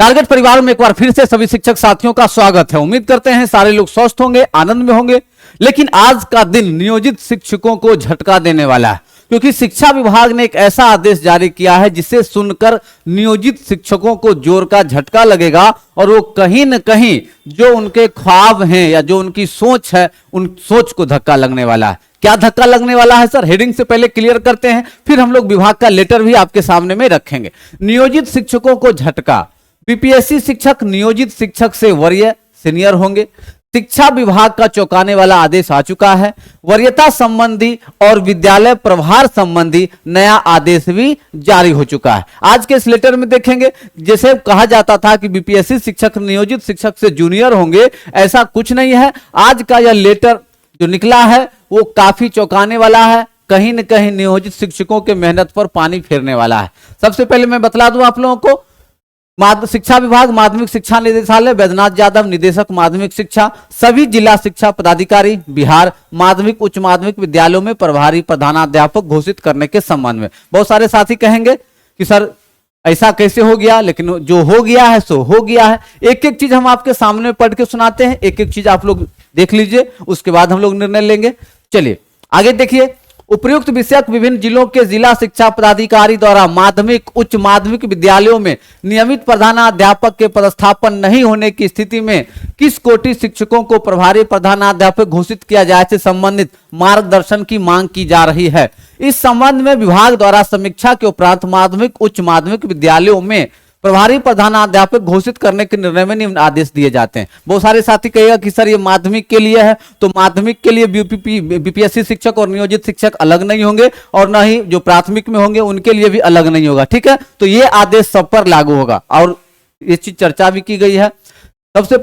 Target परिवार में एक बार फिर से सभी शिक्षक साथियों का स्वागत है। उम्मीद करते हैं सारे लोग स्वस्थ होंगे, आनंद में होंगे। लेकिन आज का दिन नियोजित शिक्षकों को झटका देने वाला है, क्योंकि शिक्षा विभाग ने एक ऐसा आदेश जारी किया है जिसे सुनकर नियोजित शिक्षकों को जोर का झटका लगेगा और वो कहीं न कहीं जो उनके ख्वाब हैं या जो उनकी सोच है, उन सोच को धक्का लगने वाला है। क्या धक्का लगने वाला है सर, हेडिंग से पहले क्लियर करते हैं, फिर हम लोग विभाग का लेटर भी आपके सामने में रखेंगे। नियोजित शिक्षकों को झटका। बीपीएससी शिक्षक नियोजित शिक्षक से वरीय सीनियर होंगे। शिक्षा विभाग का चौंकाने वाला आदेश आ चुका है। वरीयता संबंधी और विद्यालय प्रभार संबंधी नया आदेश भी जारी हो चुका है। आज के इस लेटर में देखेंगे, जैसे कहा जाता था कि बीपीएससी शिक्षक नियोजित शिक्षक से जूनियर होंगे, ऐसा कुछ नहीं है। आज का यह लेटर जो निकला है वो काफी चौंकाने वाला है, कहीं न कहीं नियोजित शिक्षकों के मेहनत पर पानी फेरने वाला है। सबसे पहले मैं बतला दूं आप लोगों को, शिक्षा विभाग, माध्यमिक शिक्षा निदेशालय, बैद्यनाथ यादव निदेशक माध्यमिक शिक्षा, सभी जिला शिक्षा पदाधिकारी बिहार माध्यमिक उच्च माध्यमिक विद्यालयों में प्रभारी प्रधानाध्यापक घोषित करने के संबंध में। बहुत सारे साथी कहेंगे कि सर ऐसा कैसे हो गया, लेकिन जो हो गया है सो हो गया है। एक एक चीज हम आपके सामने पढ़ के सुनाते हैं, एक एक चीज आप लोग देख लीजिए, उसके बाद हम लोग निर्णय लेंगे। चलिए आगे देखिए। उपयुक्त विषयक विभिन्न जिलों के जिला शिक्षा पदाधिकारी द्वारा माध्यमिक उच्च माध्यमिक विद्यालयों में नियमित प्रधानाध्यापक के पदस्थापन नहीं होने की स्थिति में किस कोटि शिक्षकों को प्रभारी प्रधानाध्यापक घोषित किया जाए से संबंधित मार्गदर्शन की मांग की जा रही है। इस संबंध में विभाग द्वारा समीक्षा के उपरांत माध्यमिक उच्च माध्यमिक विद्यालयों में प्रभारी प्रधानाध्यापक घोषित करने के निर्णय में निम्न आदेश दिए जाते हैं। बहुत सारे साथी कहेगा कि सर ये माध्यमिक के लिए है, तो माध्यमिक के लिए बीपीएससी शिक्षक और नियोजित शिक्षक अलग नहीं होंगे और न ही जो प्राथमिक में होंगे उनके लिए भी अलग नहीं होगा। ठीक है, तो ये आदेश सब पर लागू होगा और ये चीज चर्चा भी की गई है। सबसे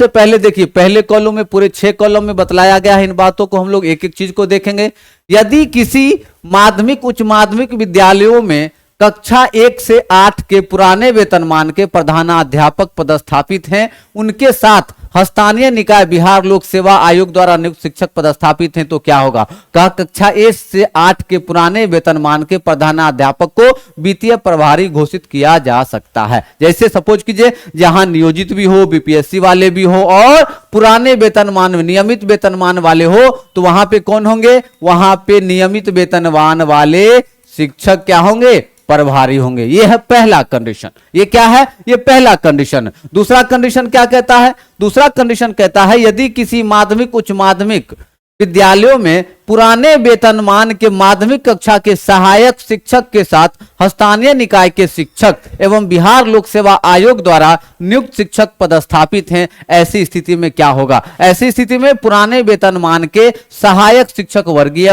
पहले देखिए, पहले कॉलम में पूरे 6 कॉलम में बतलाया गया है। इन बातों को हम लोग एक एक चीज को देखेंगे। यदि किसी माध्यमिक उच्च माध्यमिक विद्यालयों में कक्षा 1 से 8 के पुराने वेतनमान के प्रधानाध्यापक पदस्थापित हैं, उनके साथ स्थानीय निकाय बिहार लोक सेवा आयोग द्वारा नियुक्त शिक्षक पदस्थापित हैं, तो क्या होगा? कहा कक्षा 1 से 8 के पुराने वेतनमान के प्रधानाध्यापक को वित्तीय प्रभारी घोषित किया जा सकता है। जैसे सपोज कीजिए जहां नियोजित भी हो, बीपीएससी वाले भी हो और पुराने वेतनमान नियमित वेतनमान वाले हो, तो वहां पे कौन होंगे? वहां पे नियमित वेतनमान वाले शिक्षक क्या होंगे? प्रभारी होंगे। यह है पहला कंडीशन। ये क्या है? ये पहला कंडीशन। दूसरा कंडीशन क्या कहता है? दूसरा कंडीशन कहता है यदि किसी माध्यमिक उच्च माध्यमिक विद्यालयों में पुराने वेतनमान के माध्यमिक कक्षा के सहायक शिक्षक के साथ स्थानीय निकाय के शिक्षक एवं बिहार लोक सेवा आयोग द्वारा नियुक्त शिक्षक पदस्थापित हैं, ऐसी स्थिति में क्या होगा? ऐसी स्थिति में पुराने वेतनमान के सहायक शिक्षक वरीय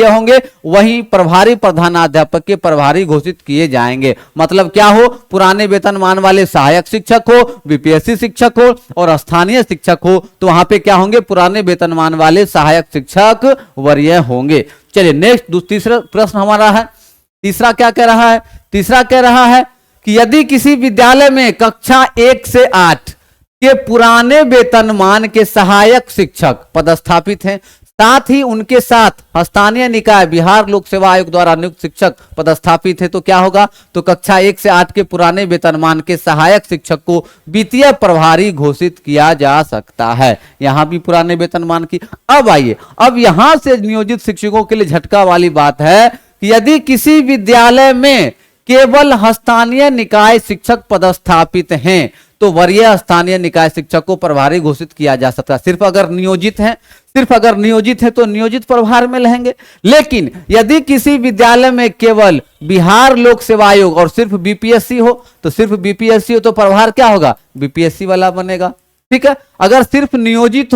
होंगे, वहीं प्रभारी प्रधानाध्यापक के प्रभारी घोषित किए जाएंगे। मतलब क्या हो? पुराने वेतनमान वाले सहायक शिक्षक हो, बीपीएससी शिक्षक हो और स्थानीय शिक्षक हो, तो वहां पे क्या होंगे? पुराने वेतनमान वाले सहायक शिक्षक वरीय होंगे। चलिए नेक्स्ट तीसरा प्रश्न हमारा है। तीसरा क्या कह रहा है? तीसरा कह रहा है कि यदि किसी विद्यालय में कक्षा 1 से 8 के पुराने वेतनमान के सहायक शिक्षक पदस्थापित हैं, साथ ही उनके साथ स्थानीय निकाय बिहार लोक सेवा आयोग द्वारा नियुक्त शिक्षक पदस्थापित है, तो क्या होगा? तो कक्षा 1 से 8 के पुराने वेतनमान के सहायक शिक्षक को वित्तीय प्रभारी घोषित किया जा सकता है। यहां भी पुराने वेतनमान की। अब आइए, अब यहां से नियोजित शिक्षकों के लिए झटका वाली बात है कि यदि किसी विद्यालय में केवल स्थानीय निकाय शिक्षक पदस्थापित हैं, तो वरीय स्थानीय निकाय शिक्षक को प्रभारी घोषित किया जा सकता है। सिर्फ अगर नियोजित है तो नियोजित प्रभार में रहेंगे। लेकिन यदि किसी विद्यालय में केवल बिहार लोक सेवा आयोग और सिर्फ बीपीएससी हो, तो सिर्फ बीपीएससी हो तो प्रभार क्या होगा? बीपीएससी वाला बनेगा। ठीक है, अगर सिर्फ नियोजित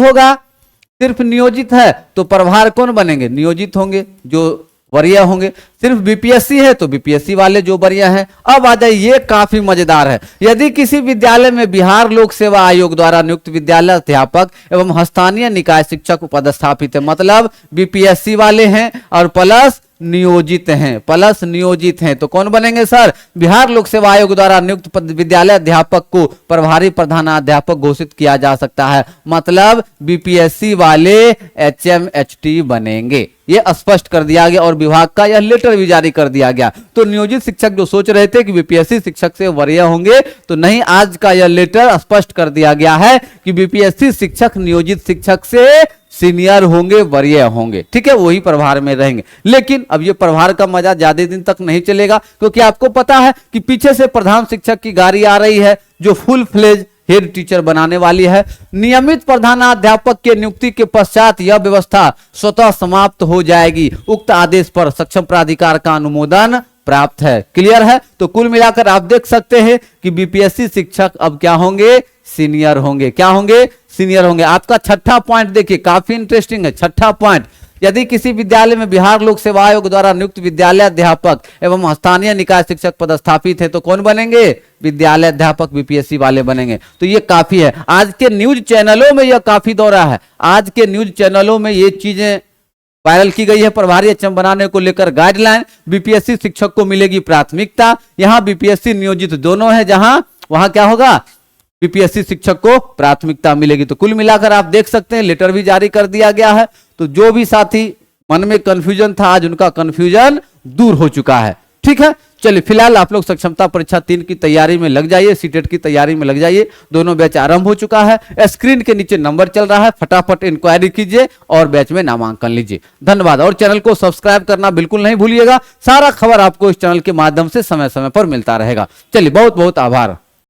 है तो प्रभार कौन बनेंगे? नियोजित होंगे जो वरीय होंगे। सिर्फ बीपीएससी है तो बीपीएससी वाले जो वरीय हैं। अब आ जाइए, ये काफी मजेदार है। यदि किसी विद्यालय में बिहार लोक सेवा आयोग द्वारा नियुक्त विद्यालय अध्यापक एवं स्थानीय निकाय शिक्षक पदस्थापित है, मतलब बीपीएससी वाले हैं और प्लस नियोजित हैं, प्लस नियोजित हैं, तो कौन बनेंगे सर? बिहार लोक सेवा आयोग द्वारा नियुक्त विद्यालय अध्यापक को प्रभारी प्रधानाध्यापक घोषित किया जा सकता है। मतलब बीपीएससी वाले एचएमएचटी बनेंगे, ये स्पष्ट कर दिया गया और विभाग का यह लेटर भी जारी कर दिया गया। तो नियोजित शिक्षक जो सोच रहे थे कि बीपीएससी शिक्षक से वरीय होंगे, तो नहीं, आज का यह लेटर स्पष्ट कर दिया गया है कि बीपीएससी शिक्षक नियोजित शिक्षक से सीनियर होंगे, वरीय होंगे। ठीक है, वही प्रभार में रहेंगे। लेकिन अब ये प्रभार का मजा ज्यादा दिन तक नहीं चलेगा, क्योंकि आपको पता है कि पीछे से प्रधान शिक्षक की गाड़ी आ रही है जो फुल फ्लेज हेड टीचर बनाने वाली है। नियमित प्रधानाध्यापक के नियुक्ति के पश्चात यह व्यवस्था स्वतः समाप्त हो जाएगी। उक्त आदेश पर सक्षम प्राधिकार का अनुमोदन प्राप्त है। क्लियर है? तो कुल मिलाकर आप देख सकते हैं कि बीपीएससी शिक्षक अब क्या होंगे? सीनियर होंगे। क्या होंगे? सीनियर होंगे। आपका छठा पॉइंट देखिए, काफी इंटरेस्टिंग है। छठा पॉइंट, यदि किसी विद्यालय में बिहार लोक सेवा आयोग द्वारा नियुक्त विद्यालय अध्यापक एवं स्थानीय निकाय शिक्षक पदस्थापित है, तो कौन बनेंगे? विद्यालय अध्यापक बीपीएससी वाले बनेंगे। तो ये काफी है। आज के न्यूज चैनलों में यह काफी दौरा है। आज के न्यूज चैनलों में ये चीजें वायरल की गई है। प्रभारी एचएम बनाने को लेकर गाइडलाइन, बीपीएससी शिक्षक को मिलेगी प्राथमिकता। यहां बीपीएससी नियोजित दोनों है, जहां वहां क्या होगा? बीपीएससी शिक्षक को प्राथमिकता मिलेगी। तो कुल मिलाकर आप देख सकते हैं लेटर भी जारी कर दिया गया है। तो जो भी साथी मन में कंफ्यूजन था, आज उनका कंफ्यूजन दूर हो चुका है। ठीक है, चलिए फिलहाल आप लोग सक्षमता परीक्षा 3 की तैयारी में लग जाइए, सीटेट की तैयारी में लग जाइए। दोनों बैच आरंभ हो चुका है। स्क्रीन के नीचे नंबर चल रहा है, फटाफट इंक्वायरी कीजिए और बैच में नामांकन लीजिए। धन्यवाद। और चैनल को सब्सक्राइब करना बिल्कुल नहीं भूलिएगा। सारा खबर आपको इस चैनल के माध्यम से समय समय पर मिलता रहेगा। चलिए, बहुत बहुत आभार।